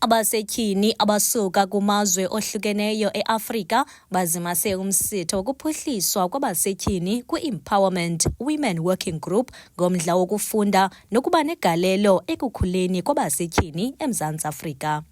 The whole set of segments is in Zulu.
Abasetyhini abasuka kumazwe ohlukeneyo eAfrika bazimase umsitho wokuphuhliswa kwabasetyhini kwi-Empowerment Women Working Group ngomdla wokufunda nokuba negalelo ekukhuleni kwabasetyhini eMzantsi Afrika.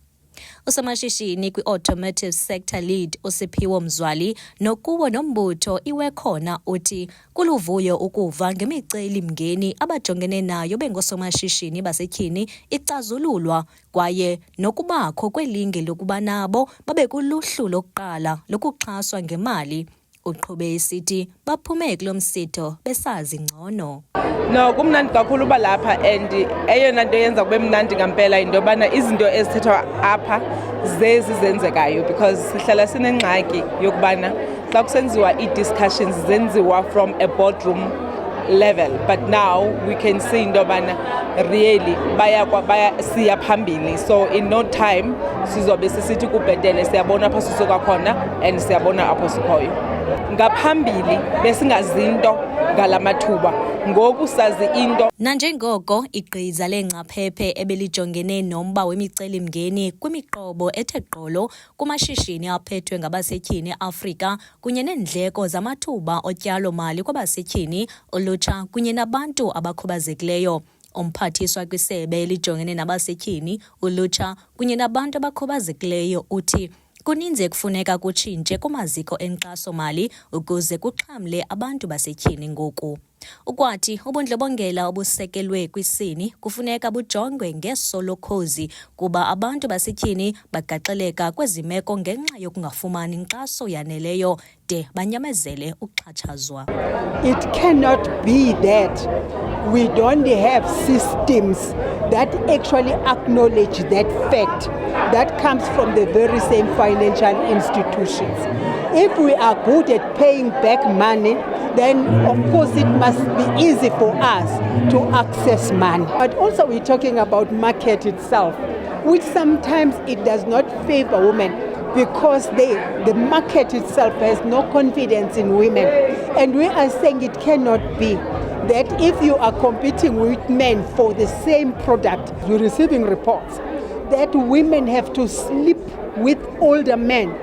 Usomashishini kwi-automotive sector lead uSiphiwo Mzwali nokuwo nombutho iWekhona uthi kuluvuyo ukuva ngemiceli-mngeni abajongene nayo bengoosomashishini basetyhini icazululwa kwaye nokubakho kwelinge lokuba nabo babe kuluhlu lokuqala lokuxhaswa ngemali. Uqhube esithi baphume kulo msitho besazi ngcono. No, kumnandi kakhulu uba lapha and eyona nto yenza kube mnandi ngempela into yobana izinto ezithethwa apha zezi zenzekayo because sihlala sinengxaki yokubana xa kusenziwa ii-discussions zenziwa from a boardroom level, but now we can see into yobana really siya phambili, so in no time sizobe sisithi kubhetele siyabona apha sisuka khona and siyabona apho sikhoyo. Ngaphambili besingazinto ngalamathuba, ngoku sazi into. Nanjengoko igqiza lengcaphephe ebelijongene nomba wemiceli-mngeni kwimiqobo ethe gqolo kumashishini aphethwe ngabasetyhini eAfrika kunye neendleko zamathuba otyalo-mali kwabasetyhini, ulutsha kunye nabantu abakhubazekileyo. Umphathiswa kwisebe elijongene nabasetyhini, ulutsha kunye nabantu abakhubazekileyo uthi kuninzi ekufuneka kutshintshe kumaziko enkxaso-mali ukuze kuxhamle abantu basetyhini ngoku. Ukwathi ubundlobongela obusekelwe kwisini kufuneka bujongwe ngesolokhozi kuba abantu basetyhini bagaxeleka kwezi meko ngenxa yokungafumani nkxaso yaneleyo de banyamezele ukuxhatshazwa. It cannot be that we don't have systems that actually acknowledge that fact that comes from the very same financial institutions. If we are good at paying back money, then of course it must be easy for us to access money. But also we're talking about market itself, which sometimes it does not favor women because the market itself has no confidence in women. And we are saying it cannot be that if you are competing with men for the same product, you're receiving reports that women have to sleep with older men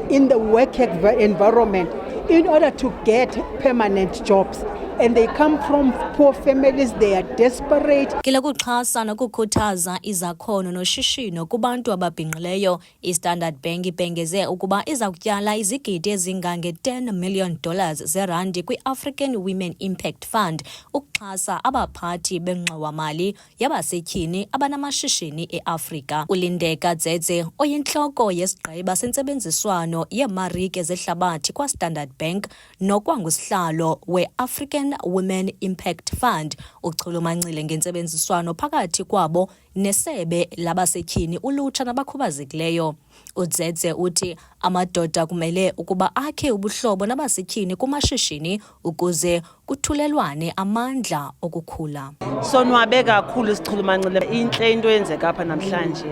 in the work environment in order to get permanent jobs. And they come from poor families, they are desperate. Kila kuxhasa nokukhuthaza izakhono noshishino kubantu ababhinqileyo, iStandard Bank ibhengeze ukuba iza kutyala izigidi ezingange-$10 million zerandi kwi-African Women Impact Fund ukuxhasa abaphathi bengxowa-mali yabasetyhini abanamashishini eAfrika. Ulindeka Dzedze oyintloko yesigqeba sentsebenziswano yeemarike zehlabathi kwaStandard Bank nokwangusihlalo we-African Women Impact Fund uchulumancile ngentsebenziswano phakathi kwabo nesebe labasetyhini, ulutsha nabakhubazekileyo. Udzedze uthi amadoda kumele ukuba akhe ubuhlobo nabasetyhini kumashishini ukuze kuthulelwane amandla okukhula. Sonwabe kakhulu sichulumancile, intle into yenzeka apha namhlanje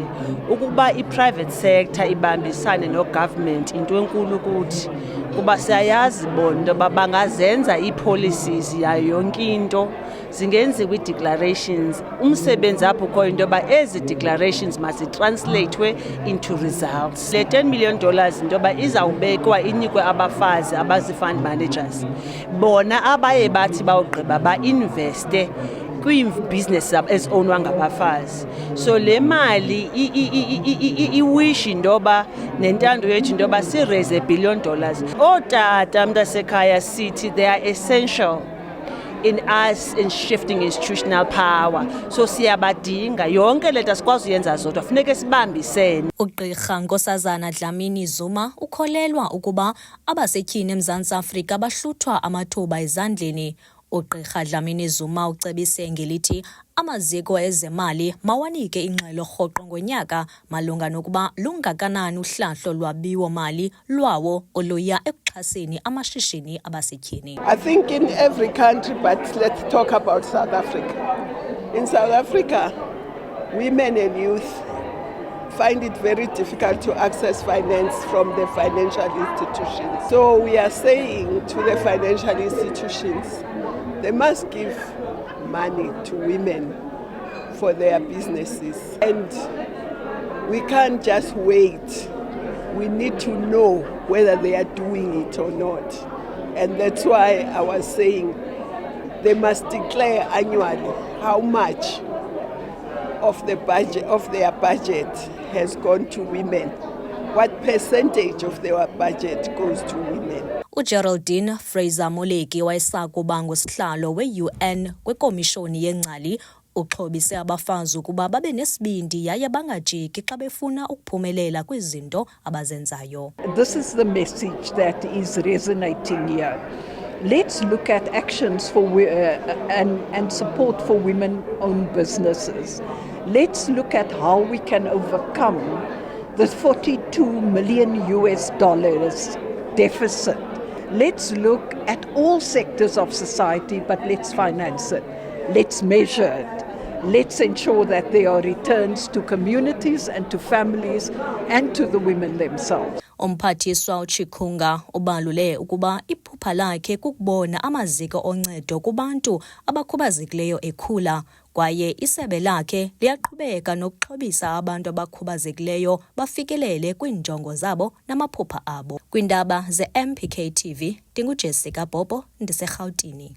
ukuba i-private sector ibambisane no-government into enkulu ukuthi kuba siyayazi bona into yoba bangazenza ii-policies yayo yonke into zingenziwa ii-declarations. Umsebenzi apho ukhoyo into yoba ezi declarations mazitranslathwe into results. Le $10 million into yoba izawubekwa inikwe abafazi abazi-fund managers, bona abaye bathi bawugqiba ba-investe kwiibhizinesi eziowunwa ngabafazi. So le mali iwish into yoba nentando yethu into yoba siraise $1 billion. Ootata mntasekhaya sithi they are essential in us in shifting institutional power, so siyabadinga yonke le nto sikwazi uyenza zodwa, funeke sibambisene. Ugqirha Nkosazana Dlamini Zuma ukholelwa ukuba abasetyhini eMzantsi Afrika bahluthwa amathuba ezandleni. Ugqirha Dlamini Zuma ucebise ngelithi amaziko ezemali mawanike ingxelo rhoqo ngonyaka malunga nokuba lungakanani uhlahlo lwabiwo-mali lwawo oluya ekuxhaseni amashishini abasetyhini. I think in every country, but let's talk about South Africa. In South Africa, women and youth find it very difficult to access finance from the financial institutions. So we are saying to the financial institutions, they must give money to women for their businesses. And We can't just wait. We need to know whether they are doing it or not. And that's why I was saying they must declare annually how much of the budget of their budget has gone to women. What percentage of their budget goes to women? uGeraldine Fraser-Moleki wayesakuba ngusihlalo we-UN kwikomishoni yengcali uxhobise abafazi ukuba babe nesibindi yaye bangajiki xa befuna ukuphumelela kwizinto abazenzayo. This is the message that is resonating here. Let's look at actions for and support for women-owned businesses. Let's look at how we can overcome the $42 million deficit. Let's look at all sectors of society, but let's finance it. Let's measure it. Let's ensure that there are returns to communities and to families and to the women themselves. Umphathiswa uChikunga ubalule ukuba iphupha lakhe kukubona amaziko oncedo kubantu abakhubazekileyo ekhula, kwaye isebe lakhe liyaqhubeka nokuxhobisa abantu abakhubazekileyo bafikelele kwiinjongo zabo namaphupha abo. Kwindaba ze-MPK TV, ndinguJessica Bobo, ndiseRhawutini.